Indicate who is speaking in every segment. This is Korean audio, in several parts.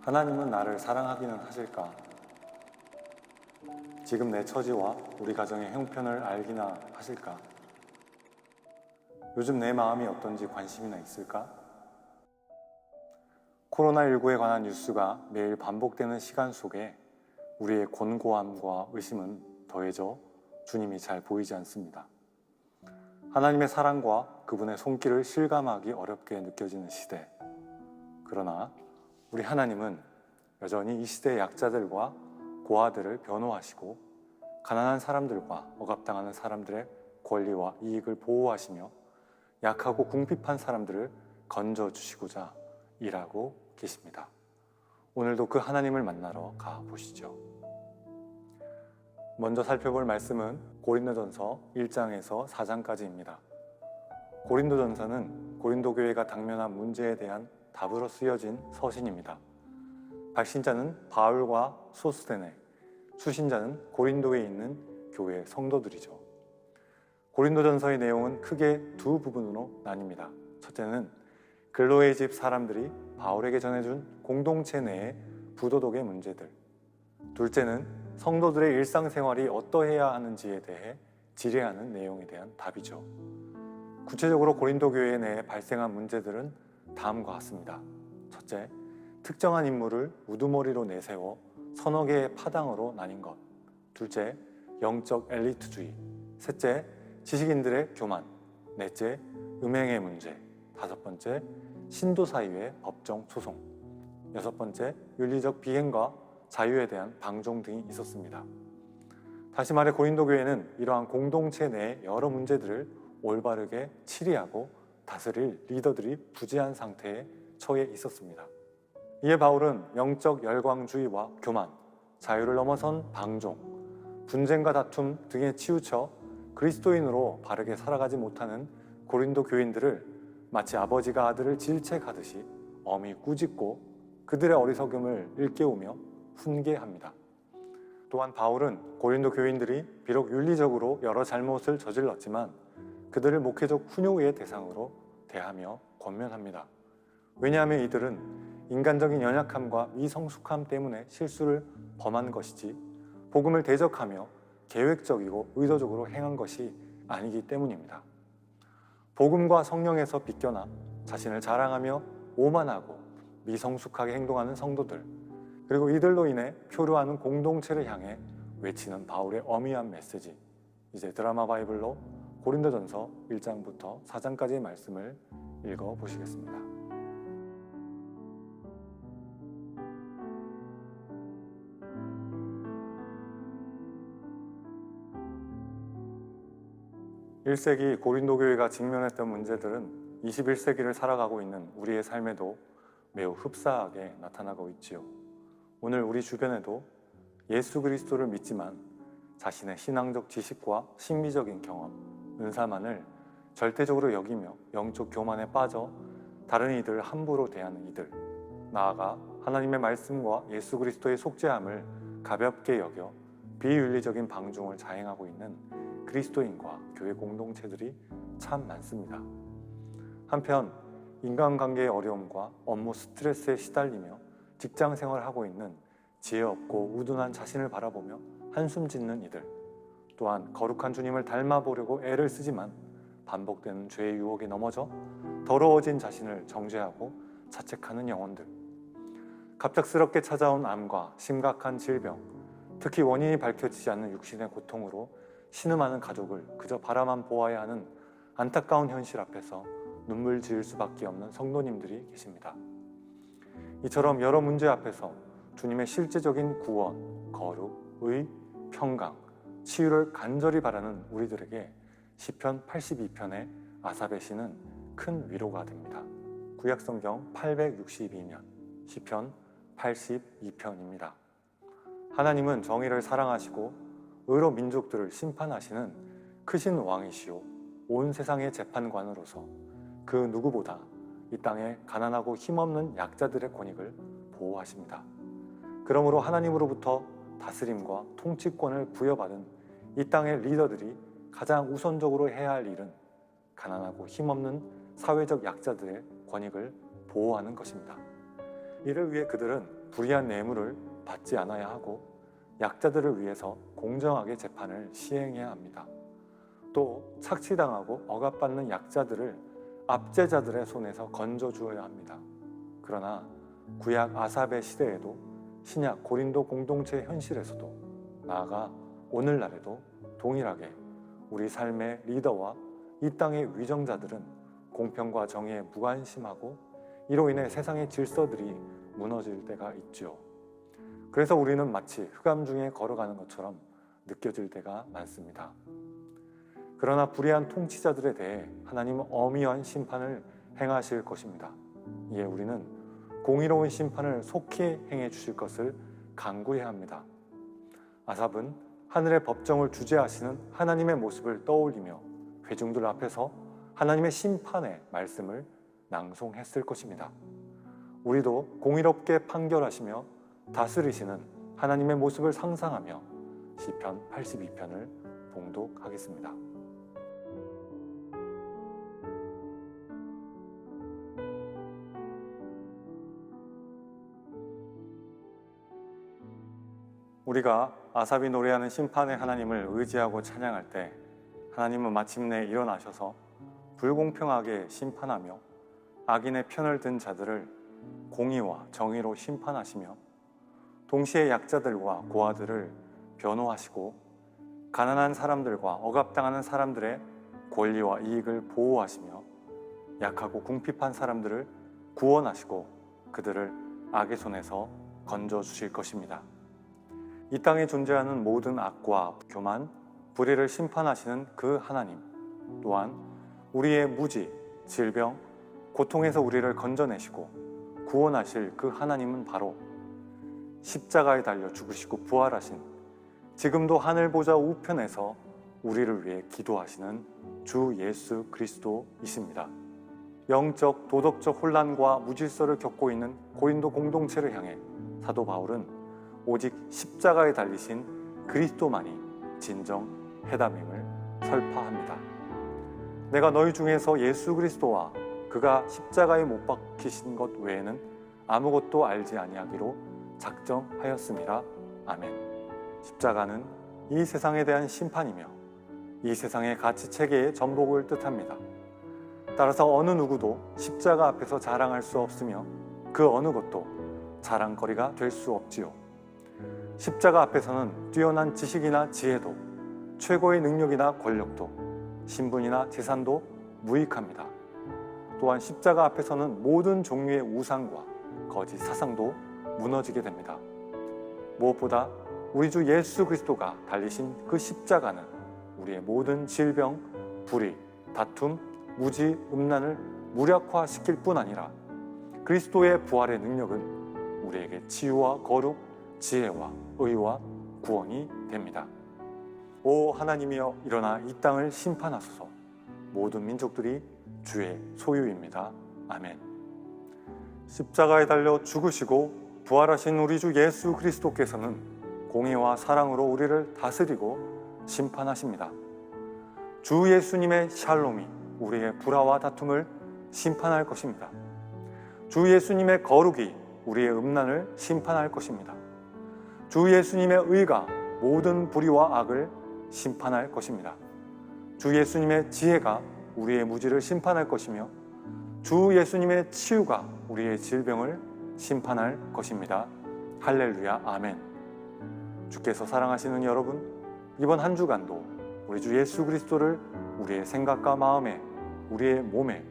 Speaker 1: 하나님은 나를 사랑하기는 하실까? 지금 내 처지와 우리 가정의 형편을 알기나 하실까? 요즘 내 마음이 어떤지 관심이나 있을까? 코로나19에 관한 뉴스가 매일 반복되는 시간 속에 우리의 곤고함과 의심은 더해져 주님이 잘 보이지 않습니다. 하나님의 사랑과 그분의 손길을 실감하기 어렵게 느껴지는 시대. 그러나 우리 하나님은 여전히 이 시대의 약자들과 고아들을 변호하시고 가난한 사람들과 억압당하는 사람들의 권리와 이익을 보호하시며 약하고 궁핍한 사람들을 건져주시고자 일하고 계십니다. 오늘도 그 하나님을 만나러 가보시죠. 먼저 살펴볼 말씀은 고린도전서 1장에서 4장까지입니다. 고린도전서는 고린도 교회가 당면한 문제에 대한 답으로 쓰여진 서신입니다. 발신자는 바울과 소스데네, 수신자는 고린도에 있는 교회 성도들이죠. 고린도전서의 내용은 크게 두 부분으로 나뉩니다. 첫째는 글로의 집 사람들이 바울에게 전해준 공동체 내의 부도덕의 문제들. 둘째는 성도들의 일상생활이 어떠해야 하는지에 대해 질의하는 내용에 대한 답이죠. 구체적으로 고린도 교회 내에 발생한 문제들은 다음과 같습니다. 첫째, 특정한 인물을 우두머리로 내세워 서너 개의 파당으로 나뉜 것. 둘째, 영적 엘리트주의. 셋째, 지식인들의 교만. 넷째, 음행의 문제. 다섯 번째, 신도 사이의 법정 소송. 여섯 번째, 윤리적 비행과 자유에 대한 방종 등이 있었습니다. 다시 말해 고린도 교회는 이러한 공동체 내의 여러 문제들을 올바르게 치리하고 다스릴 리더들이 부재한 상태에 처해 있었습니다. 이에 바울은 영적 열광주의와 교만, 자유를 넘어선 방종, 분쟁과 다툼 등에 치우쳐 그리스도인으로 바르게 살아가지 못하는 고린도 교인들을 마치 아버지가 아들을 질책하듯이 엄히 꾸짖고 그들의 어리석음을 일깨우며 훈계합니다. 또한 바울은 고린도 교인들이 비록 윤리적으로 여러 잘못을 저질렀지만 그들을 목회적 훈육의 대상으로 대하며 권면합니다. 왜냐하면 이들은 인간적인 연약함과 미성숙함 때문에 실수를 범한 것이지 복음을 대적하며 계획적이고 의도적으로 행한 것이 아니기 때문입니다. 복음과 성령에서 비껴나 자신을 자랑하며 오만하고 미성숙하게 행동하는 성도들, 그리고 이들로 인해 표류하는 공동체를 향해 외치는 바울의 엄의한 메시지. 이제 드라마 바이블로 고린도전서 1장부터 4장까지의 말씀을 읽어보시겠습니다. (1세기) 고린도 교회가 직면했던 문제들은 21세기를 살아가고 있는 우리의 삶에도 매우 흡사하게 나타나고 있지요. 오늘 우리 주변에도 예수 그리스도를 믿지만 자신의 신앙적 지식과 심리적인 경험, 은사만을 절대적으로 여기며 영적 교만에 빠져 다른 이들을 함부로 대하는 이들, 나아가 하나님의 말씀과 예수 그리스도의 속죄함을 가볍게 여겨 비윤리적인 방종을 자행하고 있는 그리스도인과 교회 공동체들이 참 많습니다. 한편 인간관계의 어려움과 업무 스트레스에 시달리며 직장 생활을 하고 있는 지혜 없고 우둔한 자신을 바라보며 한숨 짓는 이들, 또한 거룩한 주님을 닮아보려고 애를 쓰지만 반복되는 죄의 유혹에 넘어져 더러워진 자신을 정죄하고 자책하는 영혼들, 갑작스럽게 찾아온 암과 심각한 질병, 특히 원인이 밝혀지지 않는 육신의 고통으로 신음하는 가족을 그저 바라만 보아야 하는 안타까운 현실 앞에서 눈물 지을 수밖에 없는 성도님들이 계십니다. 이처럼 여러 문제 앞에서 주님의 실제적인 구원, 거룩, 의, 평강, 치유를 간절히 바라는 우리들에게 시편 82편의 아삽의 시는 큰 위로가 됩니다. 구약성경 862면 시편 82편입니다. 하나님은 정의를 사랑하시고 의로 민족들을 심판하시는 크신 왕이시오 온 세상의 재판관으로서 그 누구보다 이 땅에 가난하고 힘없는 약자들의 권익을 보호하십니다. 그러므로 하나님으로부터 다스림과 통치권을 부여받은 이 땅의 리더들이 가장 우선적으로 해야 할 일은 가난하고 힘없는 사회적 약자들의 권익을 보호하는 것입니다. 이를 위해 그들은 불의한 뇌물을 받지 않아야 하고 약자들을 위해서 공정하게 재판을 시행해야 합니다. 또 착취당하고 억압받는 약자들을 압제자들의 손에서 건져주어야 합니다. 그러나 구약 아삽의 시대에도 신약 고린도 공동체 현실에서도 나아가 오늘날에도 동일하게 우리 삶의 리더와 이 땅의 위정자들은 공평과 정의에 무관심하고 이로 인해 세상의 질서들이 무너질 때가 있죠. 그래서 우리는 마치 흑암 중에 걸어가는 것처럼 느껴질 때가 많습니다. 그러나 불의한 통치자들에 대해 하나님은 엄연한 심판을 행하실 것입니다. 이에 우리는 공의로운 심판을 속히 행해 주실 것을 간구해야 합니다. 아삽은 하늘의 법정을 주재하시는 하나님의 모습을 떠올리며 회중들 앞에서 하나님의 심판의 말씀을 낭송했을 것입니다. 우리도 공의롭게 판결하시며 다스리시는 하나님의 모습을 상상하며 시편 82편을 봉독하겠습니다. 우리가 아삽이 노래하는 심판의 하나님을 의지하고 찬양할 때 하나님은 마침내 일어나셔서 불공평하게 심판하며 악인의 편을 든 자들을 공의와 정의로 심판하시며 동시에 약자들과 고아들을 변호하시고 가난한 사람들과 억압당하는 사람들의 권리와 이익을 보호하시며 약하고 궁핍한 사람들을 구원하시고 그들을 악의 손에서 건져주실 것입니다. 이 땅에 존재하는 모든 악과 교만, 불의를 심판하시는 그 하나님, 또한 우리의 무지, 질병, 고통에서 우리를 건져내시고 구원하실 그 하나님은 바로 십자가에 달려 죽으시고 부활하신, 지금도 하늘 보좌 우편에서 우리를 위해 기도하시는 주 예수 그리스도이십니다. 영적, 도덕적 혼란과 무질서를 겪고 있는 고린도 공동체를 향해 사도 바울은 오직 십자가에 달리신 그리스도만이 진정 해답임을 설파합니다. 내가 너희 중에서 예수 그리스도와 그가 십자가에 못 박히신 것 외에는 아무것도 알지 아니하기로 작정하였습니다. 아멘. 십자가는 이 세상에 대한 심판이며 이 세상의 가치 체계의 전복을 뜻합니다. 따라서 어느 누구도 십자가 앞에서 자랑할 수 없으며 그 어느 것도 자랑거리가 될 수 없지요. 십자가 앞에서는 뛰어난 지식이나 지혜도, 최고의 능력이나 권력도, 신분이나 재산도 무익합니다. 또한 십자가 앞에서는 모든 종류의 우상과 거짓 사상도 무너지게 됩니다. 무엇보다 우리 주 예수 그리스도가 달리신 그 십자가는 우리의 모든 질병, 불의, 다툼, 무지, 음란을 무력화시킬 뿐 아니라 그리스도의 부활의 능력은 우리에게 치유와 거룩, 지혜와 의와 구원이 됩니다. 오 하나님이여, 일어나 이 땅을 심판하소서. 모든 민족들이 주의 소유입니다. 아멘. 십자가에 달려 죽으시고 부활하신 우리 주 예수 그리스도께서는 공의와 사랑으로 우리를 다스리고 심판하십니다. 주 예수님의 샬롬이 우리의 불화와 다툼을 심판할 것입니다. 주 예수님의 거룩이 우리의 음란을 심판할 것입니다. 주 예수님의 의가 모든 불의와 악을 심판할 것입니다. 주 예수님의 지혜가 우리의 무지를 심판할 것이며 주 예수님의 치유가 우리의 질병을 심판할 것입니다. 할렐루야, 아멘. 주께서 사랑하시는 여러분, 이번 한 주간도 우리 주 예수 그리스도를 우리의 생각과 마음에, 우리의 몸에,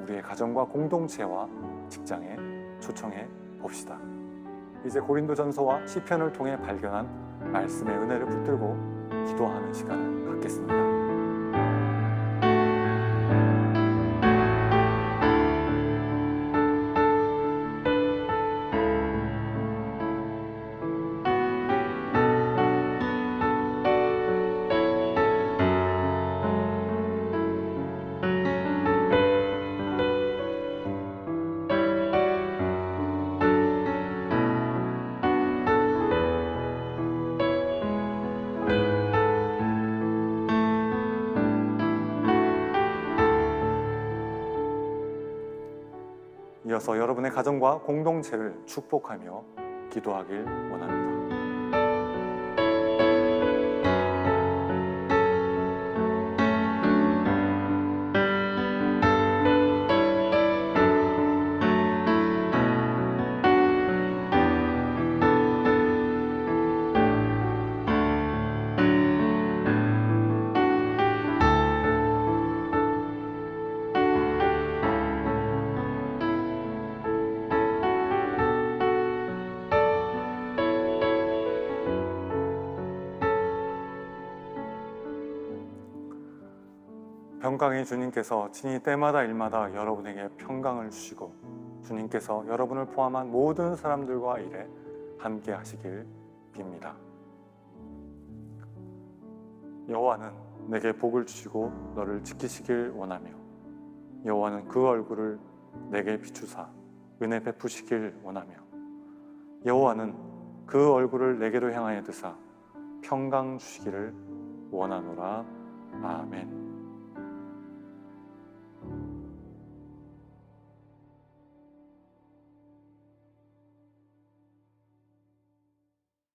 Speaker 1: 우리의 가정과 공동체와 직장에 초청해 봅시다. 이제 고린도전서와 시편을 통해 발견한 말씀의 은혜를 붙들고 기도하는 시간을 갖겠습니다. 이어서 여러분의 가정과 공동체를 축복하며 기도하길 원합니다. 평강의 주님께서 친히 때마다 일마다 여러분에게 평강을 주시고 주님께서 여러분을 포함한 모든 사람들과 일에 함께 하시길 빕니다. 여호와는 내게 복을 주시고 너를 지키시길 원하며 여호와는 그 얼굴을 내게 비추사 은혜 베푸시길 원하며 여호와는 그 얼굴을 내게로 향하여 드사 평강 주시기를 원하노라. 아멘.